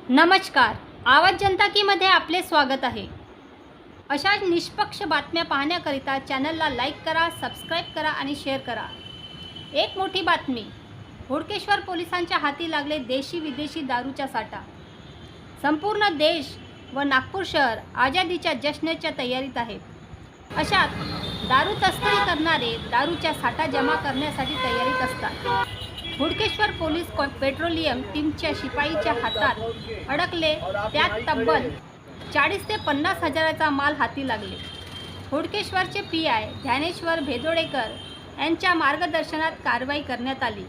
नमस्कार. आवाज जनता की मध्ये आपले स्वागत आहे. अशा निष्पक्ष बातम्या पाहण्याकरिता चॅनलला लाईक करा, सबस्क्राईब करा आणि शेअर करा. एक मोठी बातमी. हुडकेश्वर पोलिसांच्या हाती लागले देशी विदेशी दारूचा साठा. संपूर्ण देश व नागपूर शहर आझादीच्या जश्नाच्या तयारीत आहेत. अशात दारू तस्करी करणारे दारूचा साठा जमा करण्यासाठी तयारीत असतात. हुडकेश्वर पोलीस पेट्रोलियम टीमच्या शिपाईच्या हातात अडकले. त्यात तब्बल 40 ते 50 हजाराचा माल हाती लागले. हुडकेश्वरचे PI ध्यानेश्वर भेदोडेकर यांच्या मार्गदर्शनात कारवाई करण्यात आली.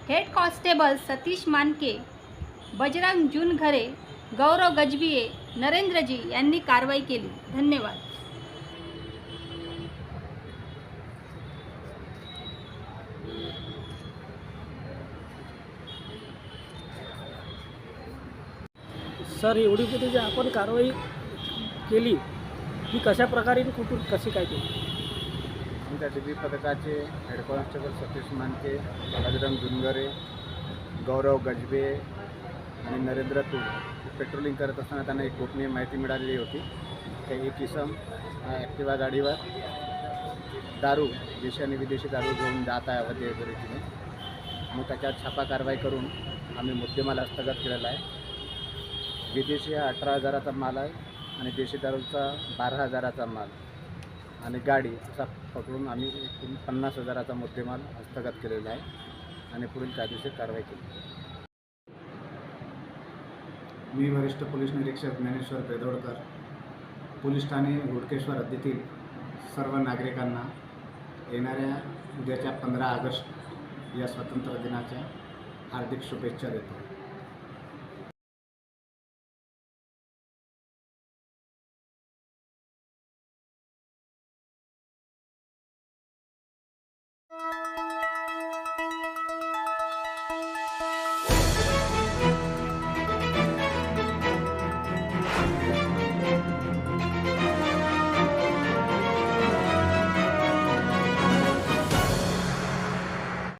हेड कॉन्स्टेबल सतीश मानके, बजरंग जुनघरे, गौरव गजबिये, नरेंद्रजी यांनी कारवाई केली. धन्यवाद. सर, एवढी मोठी जी आपण कारवाई केली ही कशा प्रकारे आणि कुठून कशी काय केली? आमच्या DB पथकाचे हेड कॉन्स्टेबल सतीश मानके, बजरंग जुनघरे, गौरव गजबे आणि नरेंद्र तूर पेट्रोलिंग करत असताना त्यांना एक गोपनीय माहिती मिळालेली होती की एक इसम ॲक्टिवा गाडीवर दारू, देशी आणि विदेशी दारू घेऊन जात आहे अवैध रीतीने. मग त्याच्यात छापा कारवाई करून आम्ही मुद्देमाल हस्तगत केलेला आहे. विदेशी हा 18,000चा माल आहे आणि देशी दारूचा 12,000चा माल आणि गाडी असा पकडून आम्ही एकूण 50,000चा मुद्देमाल हस्तगत केलेला आहे आणि पुढील कायदेशीर कारवाई केली. मी वरिष्ठ पोलीस निरीक्षक ज्ञानेश्वर भेदोडकर, पोलीस ठाणे हुडकेश्वर हद्दीतील सर्व नागरिकांना येणाऱ्या उद्याच्या 15 ऑगस्ट या स्वातंत्र्य दिनाच्या हार्दिक शुभेच्छा देतो.